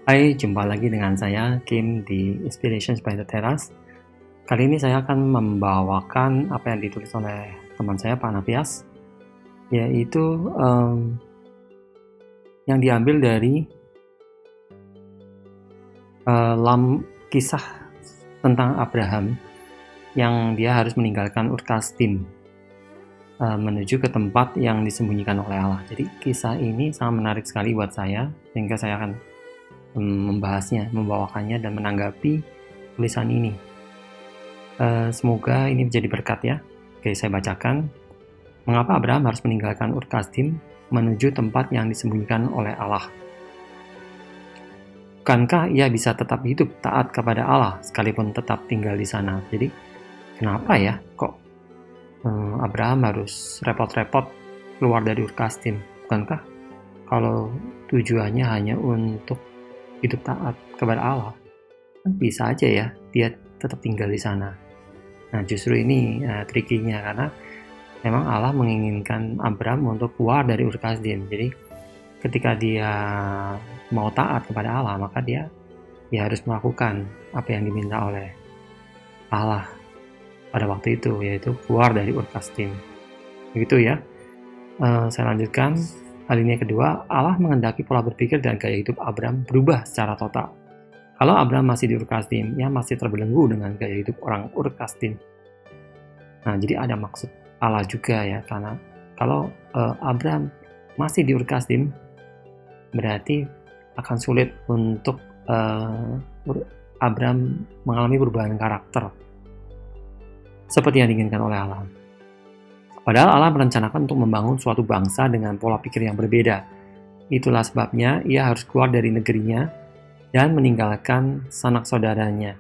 Hai, jumpa lagi dengan saya, Kim, di Inspirations by the Terrace. Kali ini saya akan membawakan apa yang ditulis oleh teman saya, Pak Napias, yaitu yang diambil dari kisah tentang Abraham yang dia harus meninggalkan Ur Kasdim menuju ke tempat yang disembunyikan oleh Allah. Jadi kisah ini sangat menarik sekali buat saya, sehingga saya akan membahasnya, membawakannya, dan menanggapi tulisan ini. Semoga ini menjadi berkat ya. Oke, saya bacakan. Mengapa Abraham harus meninggalkan Ur Kasdim menuju tempat yang disembunyikan oleh Allah? Bukankah ia bisa tetap hidup taat kepada Allah sekalipun tetap tinggal di sana? Jadi, kenapa ya kok Abraham harus repot-repot keluar dari Ur Kasdim? Bukankah kalau tujuannya hanya untuk hidup taat kepada Allah, kan bisa aja ya dia tetap tinggal di sana. Nah, justru ini trikinya, karena memang Allah menginginkan Abraham untuk keluar dari Ur Kasdim. Jadi ketika dia mau taat kepada Allah, maka dia harus melakukan apa yang diminta oleh Allah pada waktu itu, yaitu keluar dari Ur Kasdim. Begitu ya. Saya lanjutkan. Alinea kedua, Allah menghendaki pola berpikir dan gaya hidup Abraham berubah secara total. Kalau Abraham masih di Ur Kasdim, ia masih terbelenggu dengan gaya hidup orang Ur Kasdim. Nah, jadi ada maksud Allah juga ya, karena kalau Abraham masih di Ur Kasdim, berarti akan sulit untuk Abraham mengalami perubahan karakter seperti yang diinginkan oleh Allah. Padahal Allah merencanakan untuk membangun suatu bangsa dengan pola pikir yang berbeda. Itulah sebabnya ia harus keluar dari negerinya dan meninggalkan sanak saudaranya.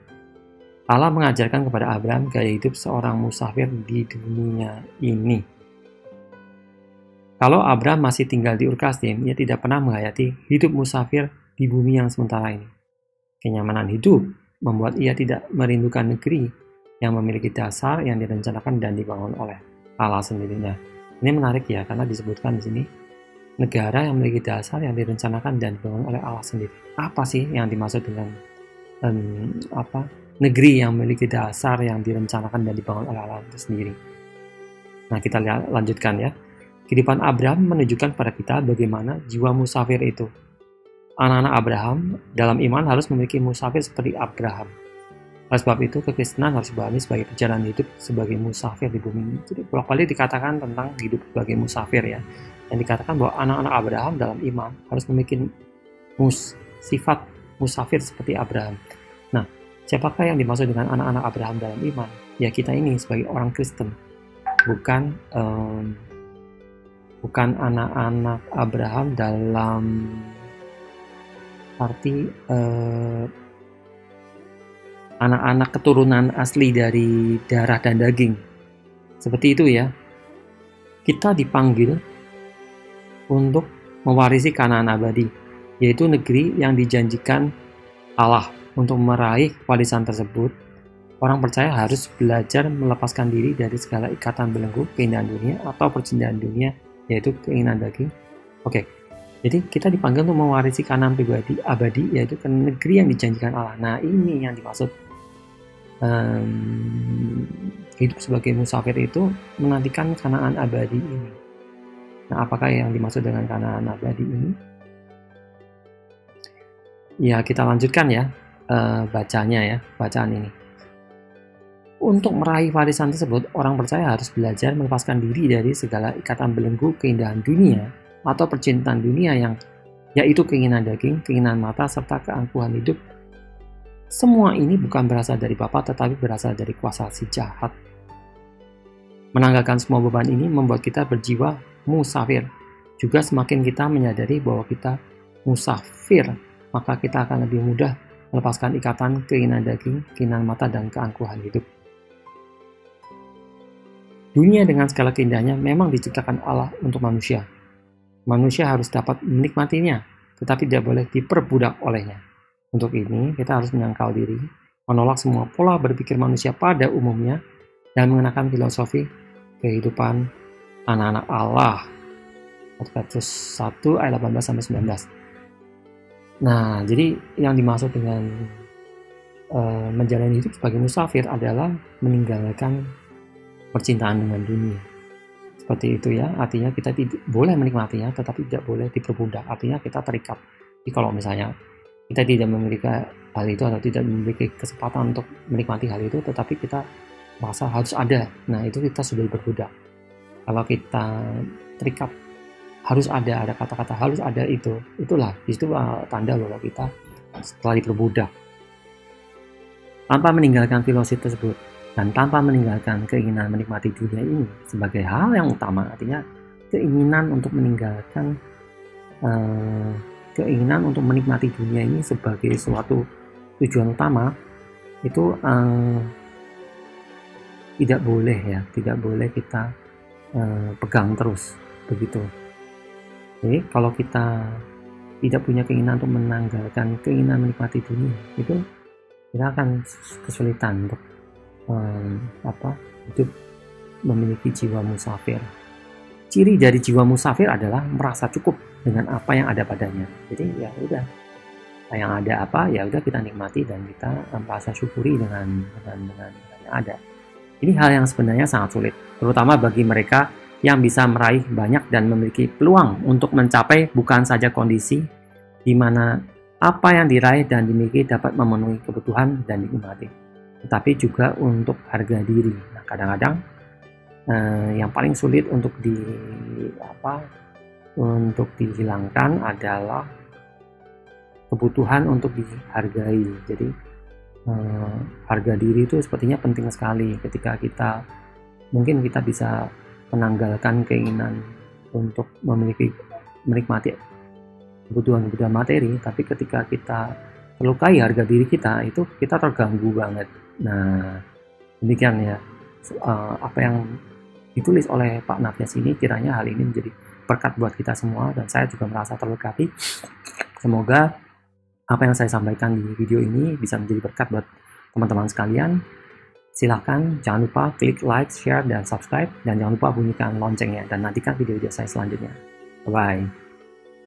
Allah mengajarkan kepada Abraham gaya hidup seorang musafir di dunia ini. Kalau Abraham masih tinggal di Ur Kasdim, ia tidak pernah menghayati hidup musafir di bumi yang sementara ini. Kenyamanan hidup membuat ia tidak merindukan negeri yang memiliki dasar yang direncanakan dan dibangun oleh Allah sendirinya. Ini menarik ya, karena disebutkan di sini negara yang memiliki dasar yang direncanakan dan dibangun oleh Allah sendiri. Apa sih yang dimaksud dengan negeri yang memiliki dasar yang direncanakan dan dibangun oleh Allah itu sendiri? Nah, kita lanjutkan ya. Kehidupan Abraham menunjukkan pada kita bagaimana jiwa musafir itu. Anak-anak Abraham dalam iman harus memiliki musafir seperti Abraham. Oleh sebab itu, kekristenan harus dipahami sebagai perjalanan hidup sebagai musafir di bumi ini. Jadi, bolak-balik dikatakan tentang hidup sebagai musafir ya. Dan dikatakan bahwa anak-anak Abraham dalam iman harus memiliki sifat musafir seperti Abraham. Nah, siapakah yang dimaksud dengan anak-anak Abraham dalam iman? Ya, kita ini sebagai orang Kristen. Bukan anak-anak Abraham dalam arti anak-anak keturunan asli dari darah dan daging. Seperti itu ya. Kita dipanggil untuk mewarisi Kanaan abadi, yaitu negeri yang dijanjikan Allah. Untuk meraih warisan tersebut, orang percaya harus belajar melepaskan diri dari segala ikatan belenggu keindahan dunia atau percintaan dunia, yaitu keinginan daging. Oke. Jadi kita dipanggil untuk mewarisi Kanaan pribadi abadi, yaitu ke negeri yang dijanjikan Allah. Nah, ini yang dimaksud hidup sebagai musafir itu, menantikan Kanaan abadi ini. Nah, apakah yang dimaksud dengan Kanaan abadi ini? Ya, kita lanjutkan ya bacaan ini. Untuk meraih warisan tersebut, orang percaya harus belajar melepaskan diri dari segala ikatan belenggu keindahan dunia atau percintaan dunia yaitu keinginan daging, keinginan mata, serta keangkuhan hidup. Semua ini bukan berasal dari Bapa, tetapi berasal dari kuasa si jahat. Menanggalkan semua beban ini membuat kita berjiwa musafir. Juga semakin kita menyadari bahwa kita musafir, maka kita akan lebih mudah melepaskan ikatan keinginan daging, keinginan mata, dan keangkuhan hidup. Dunia dengan segala keindahannya memang diciptakan Allah untuk manusia. Manusia harus dapat menikmatinya, tetapi tidak boleh diperbudak olehnya. Untuk ini, kita harus menyangkal diri, menolak semua pola berpikir manusia pada umumnya, dan mengenakan filosofi kehidupan anak-anak Allah. Petrus 1 ayat 18-19. Nah, jadi yang dimaksud dengan menjalani hidup sebagai musafir adalah meninggalkan percintaan dengan dunia. Seperti itu ya, artinya kita tidak boleh menikmatinya, tetapi tidak boleh diperbudak. Artinya kita terikat. Jadi kalau misalnya kita tidak memiliki hal itu atau tidak memiliki kesempatan untuk menikmati hal itu, tetapi kita merasa harus ada. Nah, itu kita sudah diperbudak. Kalau kita terikat harus ada kata-kata harus ada, itulah tanda bahwa kita setelah diperbudak. Tanpa meninggalkan filosofi tersebut dan tanpa meninggalkan keinginan menikmati dunia ini sebagai hal yang utama, artinya keinginan untuk meninggalkan keinginan untuk menikmati dunia ini sebagai suatu tujuan utama, itu tidak boleh kita pegang terus begitu. Jadi kalau kita tidak punya keinginan untuk menanggalkan keinginan menikmati dunia, itu kita akan kesulitan untuk hidup memiliki jiwa musafir. Ciri dari jiwa musafir adalah merasa cukup dengan apa yang ada padanya. Jadi ya udah, yang ada apa ya udah kita nikmati dan kita merasa syukuri dengan yang ada. Ini hal yang sebenarnya sangat sulit, terutama bagi mereka yang bisa meraih banyak dan memiliki peluang untuk mencapai bukan saja kondisi di mana apa yang diraih dan dimiliki dapat memenuhi kebutuhan dan dinikmati, tetapi juga untuk harga diri. Nah, kadang-kadang yang paling sulit untuk dihilangkan adalah kebutuhan untuk dihargai. Jadi harga diri itu sepertinya penting sekali ketika mungkin kita bisa menanggalkan keinginan untuk menikmati kebutuhan materi, tapi ketika kita melukai harga diri kita, itu kita terganggu banget. Nah, demikian ya apa yang ditulis oleh Pak Navyas ini, kiranya hal ini menjadi berkat buat kita semua, dan saya juga merasa terberkati. Semoga apa yang saya sampaikan di video ini bisa menjadi berkat buat teman-teman sekalian. Silahkan jangan lupa klik like, share, dan subscribe, dan jangan lupa bunyikan loncengnya, dan nantikan video-video saya selanjutnya. Bye-bye.